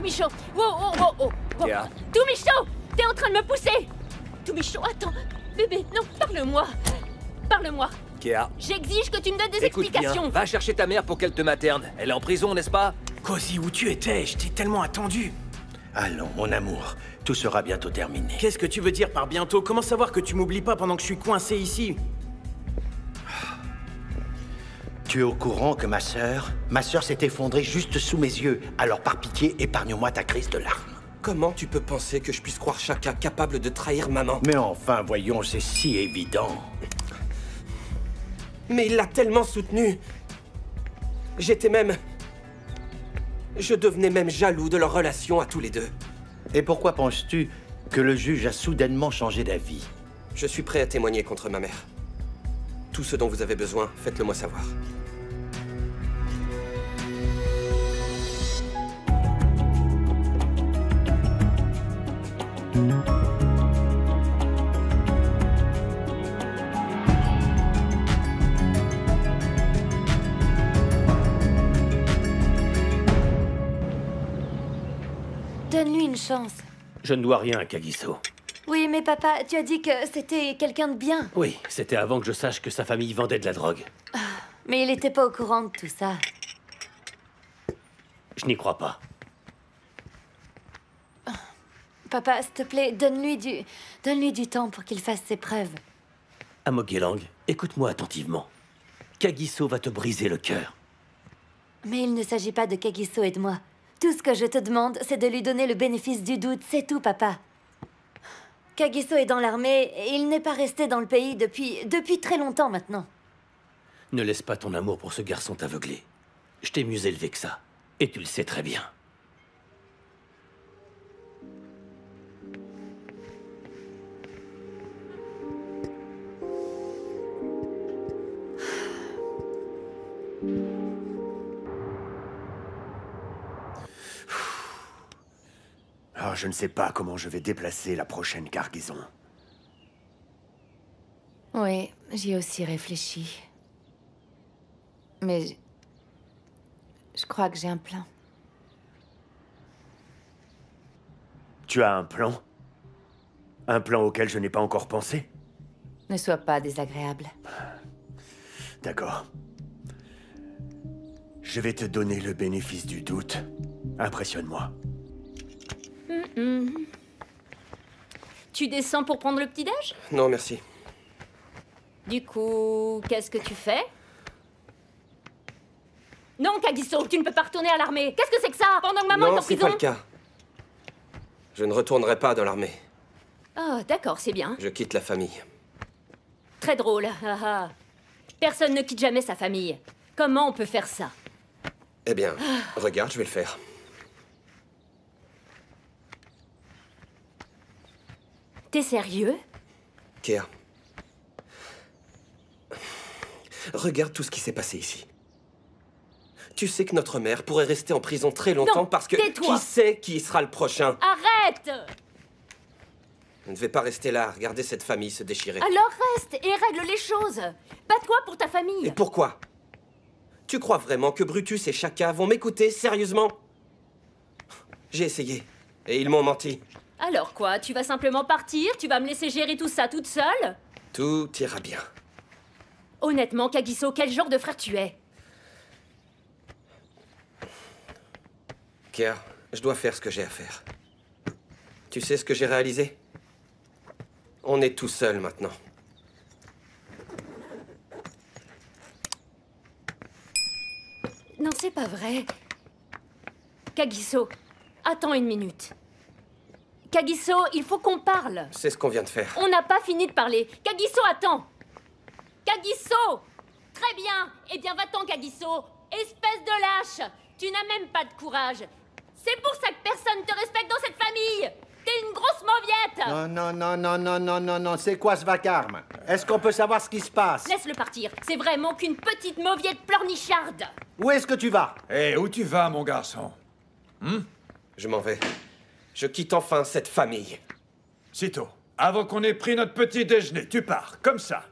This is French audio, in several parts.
Tumicho! Wow! Théa. Tumicho! T'es en train de me pousser! Tumicho, attends! Bébé, non, parle-moi! Parle-moi! Kéa. J'exige que tu me donnes des Écoute explications! bien, va chercher ta mère pour qu'elle te materne. Elle est en prison, n'est-ce pas? Cozy, où tu étais? Je t'ai tellement attendu. Allons, mon amour, tout sera bientôt terminé. Qu'est-ce que tu veux dire par bientôt? Comment savoir que tu m'oublies pas pendant que je suis coincé ici? Tu es au courant que ma sœur s'est effondrée juste sous mes yeux. Alors par pitié, épargne-moi ta crise de larmes. Comment tu peux penser que je puisse croire Shaka capable de trahir maman? Mais enfin, voyons, c'est si évident. Mais il l'a tellement soutenu. Je devenais même jaloux de leur relation à tous les deux. Et pourquoi penses-tu que le juge a soudainement changé d'avis? Je suis prêt à témoigner contre ma mère. Tout ce dont vous avez besoin, faites-le moi savoir. Donne-lui une chance. Je ne dois rien à Kagiso. Oui, mais papa, tu as dit que c'était quelqu'un de bien. Oui, c'était avant que je sache que sa famille vendait de la drogue. Mais il n'était pas au courant de tout ça. Je n'y crois pas. Papa, s'il te plaît, donne-lui du temps pour qu'il fasse ses preuves. Amogelang, écoute-moi attentivement. Kagiso va te briser le cœur. Mais il ne s'agit pas de Kagiso et de moi. Tout ce que je te demande, c'est de lui donner le bénéfice du doute, c'est tout, papa. Kagiso est dans l'armée et il n'est pas resté dans le pays depuis très longtemps maintenant. Ne laisse pas ton amour pour ce garçon t'aveugler. Je t'ai mieux élevé que ça. Et tu le sais très bien. Oh, je ne sais pas comment je vais déplacer la prochaine cargaison. Oui, j'y ai aussi réfléchi. Mais je crois que j'ai un plan. Tu as un plan? Un plan auquel je n'ai pas encore pensé? Ne sois pas désagréable. D'accord. Je vais te donner le bénéfice du doute. Impressionne-moi. Tu descends pour prendre le petit-déj? Non, merci. Du coup, qu'est-ce que tu fais? Non, Kagiso, tu ne peux pas retourner à l'armée. Qu'est-ce que c'est que ça? Pendant que maman est en Non, c'est prison? pas le cas. Je ne retournerai pas dans l'armée. Oh, d'accord, c'est bien. Je quitte la famille. Très drôle. Ah, ah. Personne ne quitte jamais sa famille. Comment on peut faire ça? Eh bien, regarde, je vais le faire. T'es sérieux? Kéa. Regarde tout ce qui s'est passé ici. Tu sais que notre mère pourrait rester en prison très longtemps Non, parce que... tais-toi. Qui sait qui sera le prochain? Arrête! Je ne vais pas rester là à regarder cette famille se déchirer. Alors reste et règle les choses. Bats-toi pour ta famille. Et pourquoi? Tu crois vraiment que Brutus et Shaka vont m'écouter sérieusement? J'ai essayé. Et ils m'ont menti. Alors quoi? Tu vas simplement partir? Tu vas me laisser gérer tout ça toute seule? Tout ira bien. Honnêtement, Kagiso, quel genre de frère tu es? Kéa, je dois faire ce que j'ai à faire. Tu sais ce que j'ai réalisé? On est tout seul maintenant. Non, c'est pas vrai. Kagiso, attends une minute. Kagiso, il faut qu'on parle. C'est ce qu'on vient de faire. On n'a pas fini de parler. Kagiso, attends. Kagiso! Très bien. Eh bien, va-t'en, Kagiso. Espèce de lâche. Tu n'as même pas de courage. C'est pour ça que personne te respecte dans cette famille. T'es une grosse mauviette. Non, c'est quoi ce vacarme? Est-ce qu'on peut savoir ce qui se passe? Laisse-le partir. C'est vraiment qu'une petite mauviette pleurnicharde. Où est-ce que tu vas? Hé, où tu vas, mon garçon? Je m'en vais. Je quitte enfin cette famille. Sitôt, avant qu'on ait pris notre petit déjeuner, tu pars, comme ça.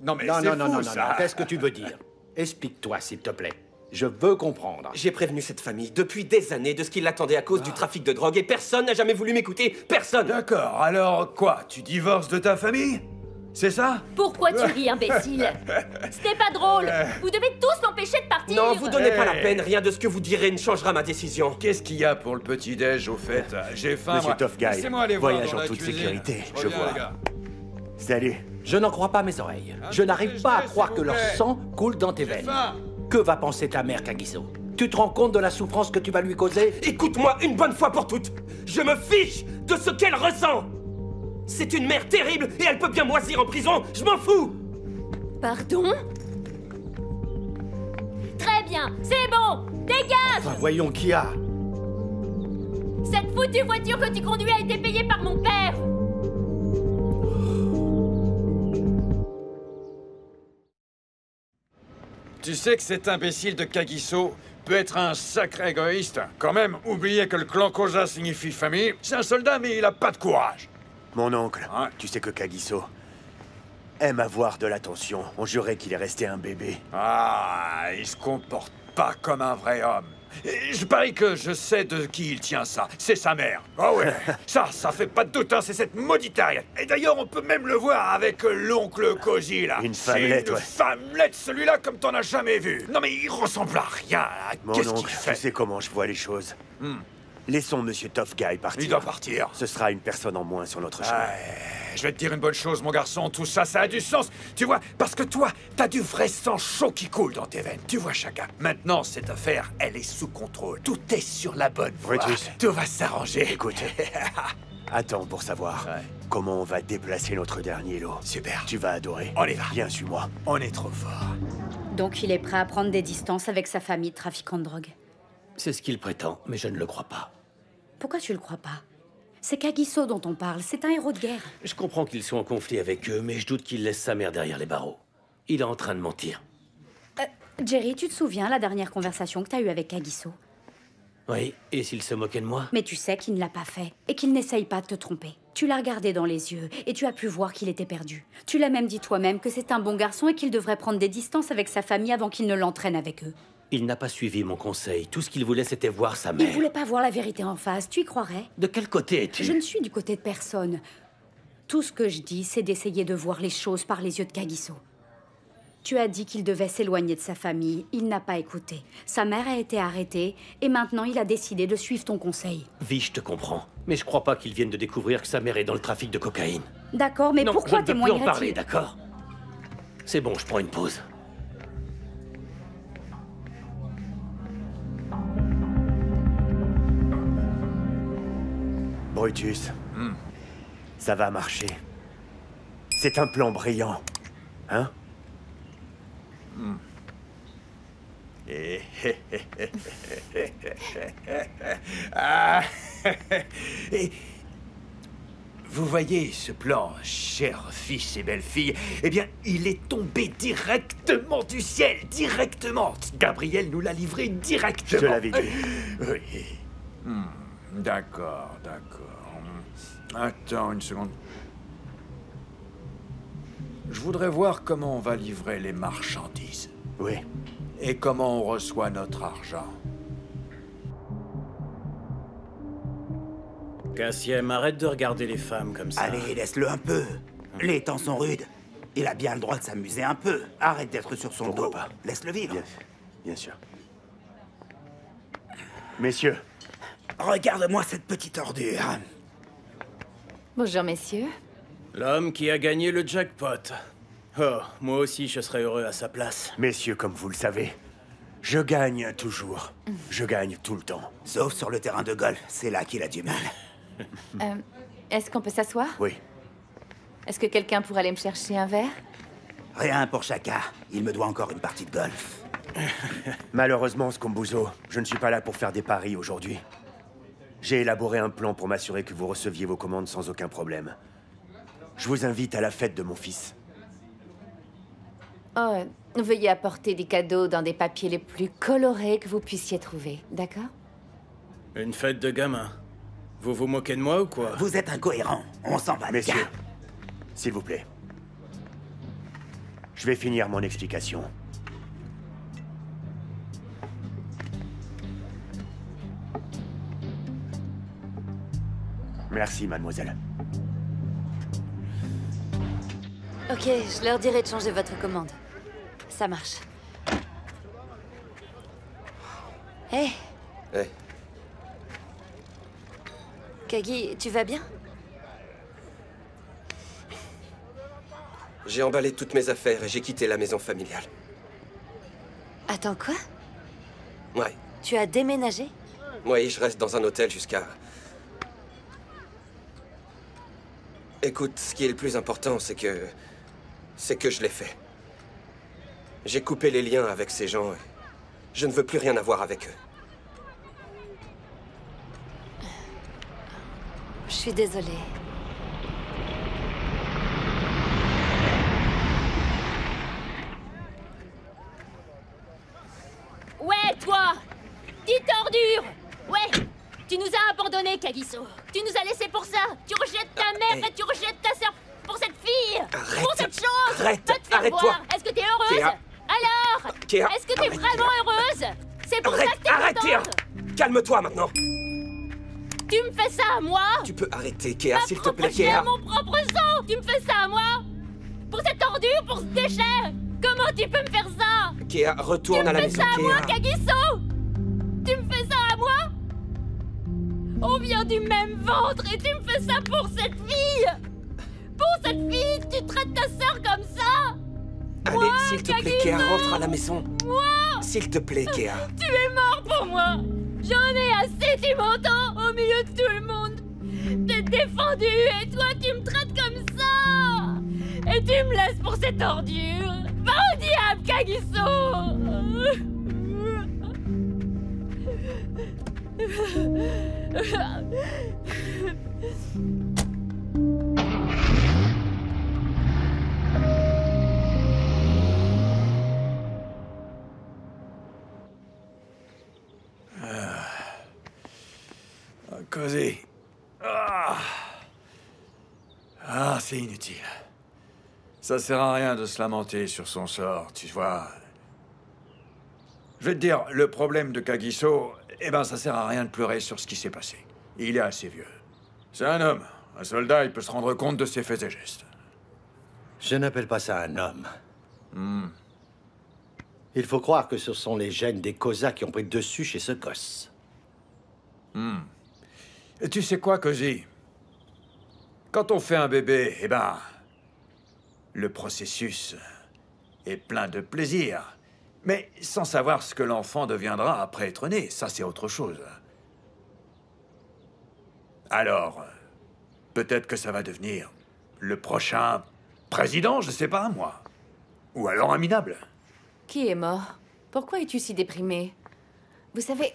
Non mais c'est fou, ça. Qu'est-ce que tu veux dire? Explique-toi, s'il te plaît. Je veux comprendre. J'ai prévenu cette famille depuis des années de ce qui l'attendait à cause du trafic de drogue et personne n'a jamais voulu m'écouter. Personne. D'accord, alors quoi? Tu divorces de ta famille? C'est ça? Pourquoi tu ris, imbécile? Ce n'est pas drôle. Vous devez tous m'empêcher de partir. Non, vous donnez pas la peine. Rien de ce que vous direz ne changera ma décision. Qu'est-ce qu'il y a pour le petit-déj, au fait? J'ai faim, Monsieur moi. Tough Guy, Laissez-moi aller voir voyage dans en la toute cuisine. sécurité, je Reviens, vois. les gars. Salut. Je n'en crois pas mes oreilles. Je n'arrive pas à croire que leur sang coule dans tes veines. faim. Que va penser ta mère, Kagiso? Tu te rends compte de la souffrance que tu vas lui causer? Écoute-moi une bonne fois pour toutes. Je me fiche de ce qu'elle ressent. C'est une mère terrible et elle peut bien moisir en prison. Je m'en fous. Pardon? Très bien, c'est bon. Dégage. Enfin, voyons qui a. Cette foutue voiture que tu conduis a été payée par mon père. Tu sais que cet imbécile de Kagiso peut être un sacré égoïste. Quand même, oubliez que le clan Koja signifie famille. C'est un soldat, mais il a pas de courage. Mon oncle, Ouais. tu sais que Kagiso aime avoir de l'attention. On jurait qu'il est resté un bébé. Ah, il se comporte pas comme un vrai homme. Et je parie que je sais de qui il tient ça. C'est sa mère. Oh ouais, ça fait pas de doute, hein, c'est cette maudite Ariane. Et d'ailleurs, on peut même le voir avec l'oncle Koji, là. Une C'est femmelette, une ouais. femmelette, celui-là, comme t'en as jamais vu. Non mais il ressemble à rien. Mon Qu'est-ce qu'il oncle, fait? tu sais comment je vois les choses. Laissons Monsieur Tough Guy partir. Il doit partir. Ce sera une personne en moins sur notre chemin. Ouais, je vais te dire une bonne chose, mon garçon, tout ça, ça a du sens. Tu vois, parce que toi, t'as du vrai sang chaud qui coule dans tes veines. Tu vois, Chaka. Maintenant, cette affaire, elle est sous contrôle. Tout est sur la bonne voie. Brutus. Tout va s'arranger. Écoute, attends pour savoir comment on va déplacer notre dernier lot. Super. Tu vas adorer. On y va. Viens, suis-moi. On est trop fort. Donc il est prêt à prendre des distances avec sa famille de trafiquants de drogue. C'est ce qu'il prétend, mais je ne le crois pas. Pourquoi tu le crois pas? C'est Kagiso dont on parle, c'est un héros de guerre. Je comprends qu'ils sont en conflit avec eux, mais je doute qu'il laisse sa mère derrière les barreaux. Il est en train de mentir. Jerry, tu te souviens la dernière conversation que t'as eue avec Kagiso? Oui, et s'il se moquait de moi? Mais tu sais qu'il ne l'a pas fait et qu'il n'essaye pas de te tromper. Tu l'as regardé dans les yeux et tu as pu voir qu'il était perdu. Tu l'as même dit toi-même que c'est un bon garçon et qu'il devrait prendre des distances avec sa famille avant qu'il ne l'entraîne avec eux. Il n'a pas suivi mon conseil. Tout ce qu'il voulait, c'était voir sa Il mère. voulait pas voir la vérité en face, tu y croirais? De quel côté es-tu? Je ne suis du côté de personne. Tout ce que je dis, c'est d'essayer de voir les choses par les yeux de Kagiso. Tu as dit qu'il devait s'éloigner de sa famille. Il n'a pas écouté. Sa mère a été arrêtée et maintenant il a décidé de suivre ton conseil. Vi, je te comprends. Mais je crois pas qu'il vienne de découvrir que sa mère est dans le trafic de cocaïne. D'accord, mais Non, pourquoi je ne peux plus en parler, témoignerait-il? d'accord? C'est bon, je prends une pause. Brutus, ça va marcher. C'est un plan brillant. Hein? Ah. Et vous voyez ce plan, cher fils et belle-fille, eh bien, il est tombé directement du ciel, directement. Gabriel nous l'a livré directement. Je te l'avais dit. Oui. D'accord, d'accord. Attends une seconde. Je voudrais voir comment on va livrer les marchandises. Oui. Et comment on reçoit notre argent. Cassiem, arrête de regarder les femmes comme ça. Allez, laisse-le un peu. Les temps sont rudes. Il a bien le droit de s'amuser un peu. Arrête d'être sur son Pourquoi dos. pas? Laisse-le vivre. Bien sûr. Messieurs, Regarde-moi cette petite ordure. Bonjour, messieurs. L'homme qui a gagné le jackpot. Oh, moi aussi, je serais heureux à sa place. messieurs, comme vous le savez, je gagne toujours. Je gagne tout le temps. Sauf sur le terrain de golf. C'est là qu'il a du mal. Est-ce qu'on peut s'asseoir? Oui. Est-ce que quelqu'un pourrait aller me chercher un verre? Rien pour chacun. Il me doit encore une partie de golf. Malheureusement, Scombuzo, je ne suis pas là pour faire des paris aujourd'hui. J'ai élaboré un plan pour m'assurer que vous receviez vos commandes sans aucun problème. Je vous invite à la fête de mon fils. Oh, veuillez apporter des cadeaux dans des papiers les plus colorés que vous puissiez trouver, d'accord? Une fête de gamin. Vous vous moquez de moi ou quoi? Vous êtes incohérent. On s'en va, les Messieurs, gars. s'il vous plaît. Je vais finir mon explication. Merci, mademoiselle. Ok, je leur dirai de changer votre commande. Ça marche. Hé, Hey, Kagi, tu vas bien? j'ai emballé toutes mes affaires et j'ai quitté la maison familiale. Attends, quoi? Ouais. Tu as déménagé? Oui, je reste dans un hôtel jusqu'à... Écoute, ce qui est le plus important, c'est que je l'ai fait. J'ai coupé les liens avec ces gens et je ne veux plus rien avoir avec eux. Je suis désolée. Ouais, toi! Petite ordure! Ouais! Tu nous as abandonnés, Kagiso. Tu nous as laissés pour ça. Tu rejettes ta mère et tu rejettes ta sœur pour cette fille. Arrête. Pour cette chose. Arrête. Va te faire Arrête-toi. voir. Est-ce que t'es heureuse? Kéa. Alors? Kéa. Est-ce que t'es Arrête, vraiment Kéa. heureuse? C'est pour ça que t'es Arrête, Kéa. contente. Calme-toi maintenant. Tu me fais ça à moi? Tu peux arrêter, Kéa, Ma s'il te propre plaît, chair, Kéa. mon propre sang. Tu me fais ça à moi? Pour cette ordure, pour ce déchet? Comment tu peux me faire ça? Kéa, Tu retourne me à la fais maison, ça à moi, Kéa. Kagiso? Tu me fais ça à moi? On vient du même ventre et tu me fais ça pour cette fille? Pour cette fille, tu traites ta sœur comme ça? Allez, Moi, s'il te plaît, Kagiso. Kéa, rentre à la maison. Moi? S'il te plaît, Kéa. Tu es mort pour moi! J'en ai assez, tu m'entends? Au milieu de tout le monde! T'es défendu et toi tu me traites comme ça! Et tu me laisses pour cette ordure! Va au diable, Kagiso! Cosy. C'est inutile. Ça sert à rien de se lamenter sur son sort, tu vois. Je vais te dire, le problème de Kagiso, ça sert à rien de pleurer sur ce qui s'est passé. Il est assez vieux. C'est un homme. Un soldat, il peut se rendre compte de ses faits et gestes. Je n'appelle pas ça un homme. Il faut croire que ce sont les gènes des Koza qui ont pris le dessus chez ce gosse. Et tu sais quoi, Cozy? Quand on fait un bébé, le processus est plein de plaisir. Mais sans savoir ce que l'enfant deviendra après être né, ça c'est autre chose. Alors, peut-être que ça va devenir le prochain président, je sais pas, moi. Ou alors un minable. Qui est mort? Pourquoi es-tu si déprimé? Vous savez,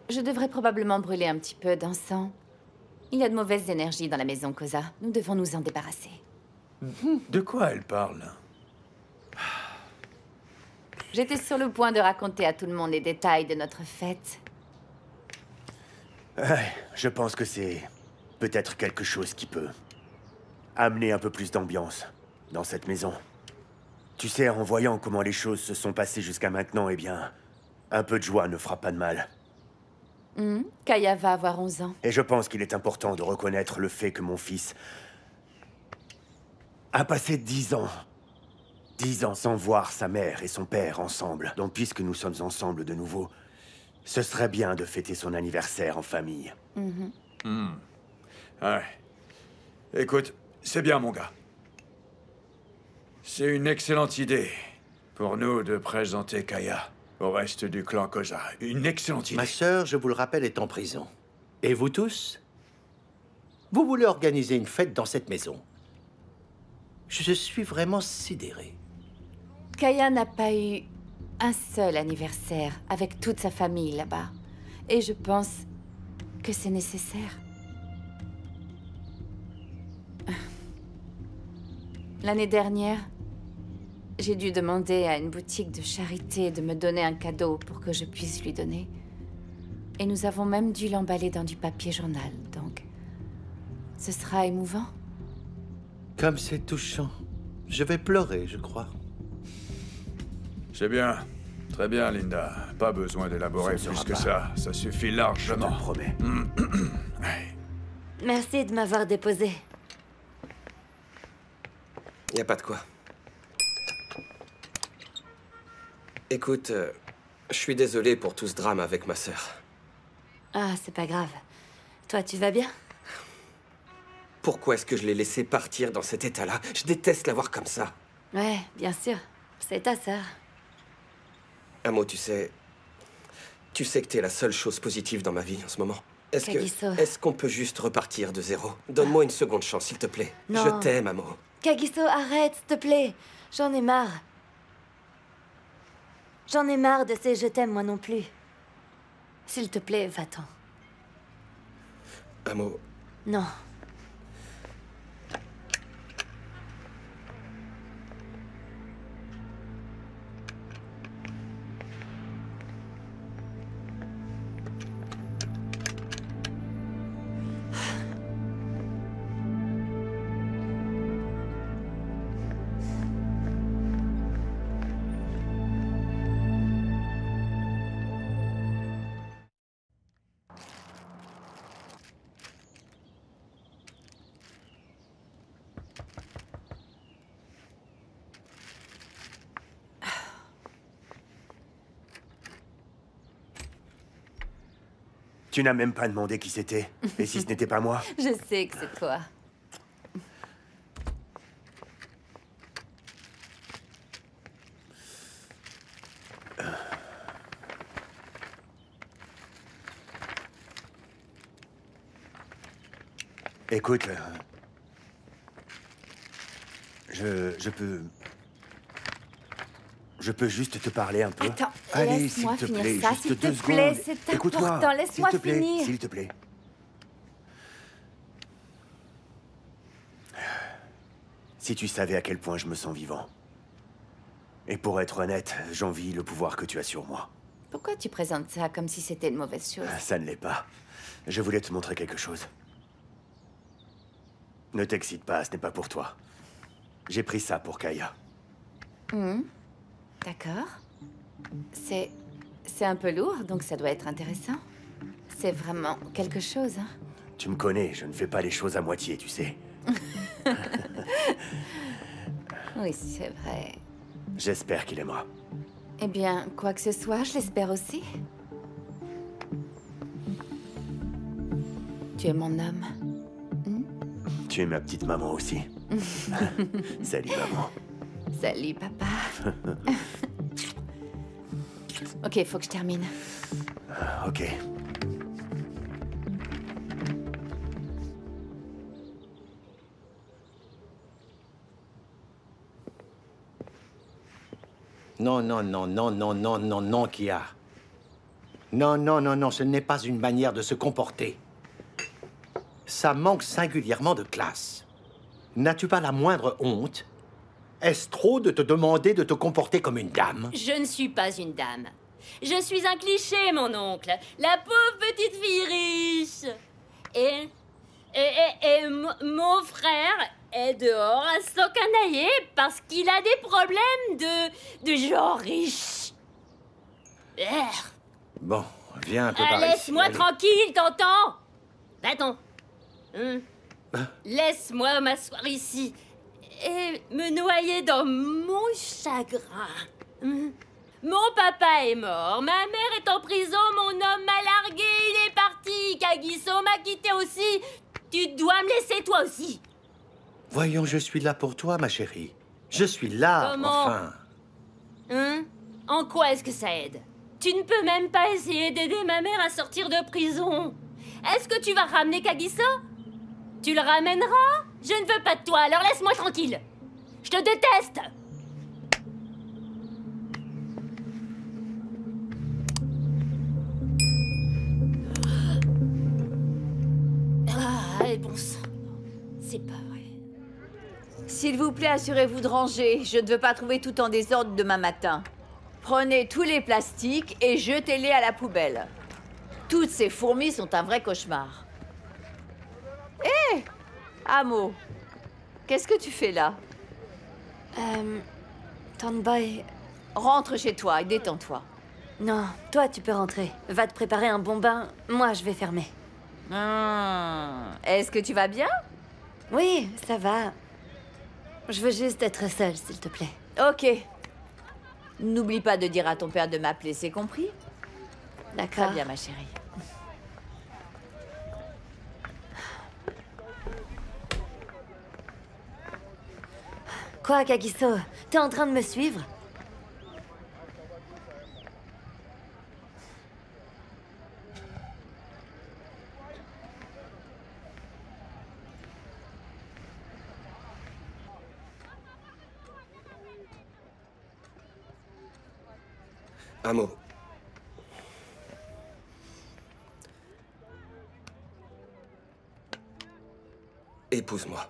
je devrais probablement brûler un petit peu d'encens. Il y a de mauvaises énergies dans la maison Koza. Nous devons nous en débarrasser. De quoi elle parle? J'étais sur le point de raconter à tout le monde les détails de notre fête. Je pense que c'est peut-être quelque chose qui peut amener un peu plus d'ambiance dans cette maison. Tu sais, en voyant comment les choses se sont passées jusqu'à maintenant, un peu de joie ne fera pas de mal. Kaya va avoir 11 ans. Et je pense qu'il est important de reconnaître le fait que mon fils a passé 10 ans. 10 ans sans voir sa mère et son père ensemble. Donc, puisque nous sommes ensemble de nouveau, ce serait bien de fêter son anniversaire en famille. Ouais. Écoute, c'est bien, mon gars. C'est une excellente idée pour nous de présenter Kaya au reste du clan Koza. Une excellente idée. Ma sœur, je vous le rappelle, est en prison. Et vous tous? Vous voulez organiser une fête dans cette maison? Je suis vraiment sidéré. Kaya n'a pas eu un seul anniversaire avec toute sa famille là-bas. Et je pense que c'est nécessaire. L'année dernière, j'ai dû demander à une boutique de charité de me donner un cadeau pour que je puisse lui donner. Et nous avons même dû l'emballer dans du papier journal, donc ce sera émouvant. Comme c'est touchant. Je vais pleurer, je crois. C'est bien. Très bien, Linda. Pas besoin d'élaborer Ça ne plus sera que pas. ça. Ça suffit largement. Je te le promets. Merci de m'avoir déposé. Y a pas de quoi. Écoute, je suis désolé pour tout ce drame avec ma sœur. Ah, c'est pas grave. Toi, tu vas bien? Pourquoi est-ce que je l'ai laissé partir dans cet état-là? Je déteste la voir comme ça. Ouais, bien sûr. C'est ta sœur. Amo, tu sais que t'es la seule chose positive dans ma vie en ce moment. Est-ce qu'on peut juste repartir de zéro? Donne-moi une seconde chance, s'il te plaît. Non. Je t'aime, Amo. Kagiso, arrête, s'il te plaît. J'en ai marre. J'en ai marre de ces je t'aime, moi non plus. S'il te plaît, va-t'en. Amo. Non. Tu n'as même pas demandé qui c'était. Et si ce n'était pas moi? Je sais que c'est toi. Écoute, Je peux juste te parler un peu? Attends, allez, s'il laisse-moi te finir plaît, ça, juste s'il te 2 plaît, secondes. c'est Écoute-moi, important, laisse-moi s'il te plaît, finir. s'il te plaît. Si tu savais à quel point je me sens vivant. Et pour être honnête, j'envie le pouvoir que tu as sur moi. Pourquoi tu présentes ça comme si c'était une mauvaise chose? Ça ne l'est pas. Je voulais te montrer quelque chose. Ne t'excite pas, ce n'est pas pour toi. J'ai pris ça pour Kaya. D'accord. C'est un peu lourd, donc ça doit être intéressant. C'est vraiment quelque chose, hein? Tu me connais, je ne fais pas les choses à moitié, tu sais. Oui, c'est vrai. J'espère qu'il aimera. Eh bien, quoi que ce soit, je l'espère aussi. Tu es mon homme. Tu es ma petite maman aussi. Salut, maman. Salut, papa. Ok, faut que je termine. Ok. Non, non, non, non, non, non, non, non, Kia. Non, non, non, non, ce n'est pas une manière de se comporter. Ça manque singulièrement de classe. N'as-tu pas la moindre honte? Est-ce trop de te demander de te comporter comme une dame? Je ne suis pas une dame. Je suis un cliché, mon oncle. La pauvre petite fille riche. Et mon frère est dehors à s'encanailler parce qu'il a des problèmes de gens riches. Bon, viens un peu par ici. Laisse-moi allez. tranquille, t'entends? Va-t'en. Laisse-moi m'asseoir ici et me noyer dans mon chagrin. Mon papa est mort, ma mère est en prison, mon homme m'a largué, il est parti, Kagiso m'a quitté aussi. Tu dois me laisser toi aussi. Voyons, je suis là pour toi, ma chérie. Je suis là, Comment? enfin. En quoi est-ce que ça aide? Tu ne peux même pas essayer d'aider ma mère à sortir de prison. Est-ce que tu vas ramener Kagiso? Tu le ramèneras? Je ne veux pas de toi, alors laisse-moi tranquille. Je te déteste. Ah, bon sang. C'est pas vrai. S'il vous plaît, assurez-vous de ranger. Je ne veux pas trouver tout en désordre demain matin. Prenez tous les plastiques et jetez-les à la poubelle. Toutes ces fourmis sont un vrai cauchemar. Hé Amo, qu'est-ce que tu fais là? Tonboy... Rentre chez toi et détends-toi. Non, toi tu peux rentrer. Va te préparer un bon bain, moi je vais fermer. Est-ce que tu vas bien? Oui, ça va. Je veux juste être seule, s'il te plaît. Ok. N'oublie pas de dire à ton père de m'appeler, c'est compris? D'accord. Très bien, ma chérie. Quoi, Kagiso? T'es en train de me suivre? Un mot. Épouse-moi.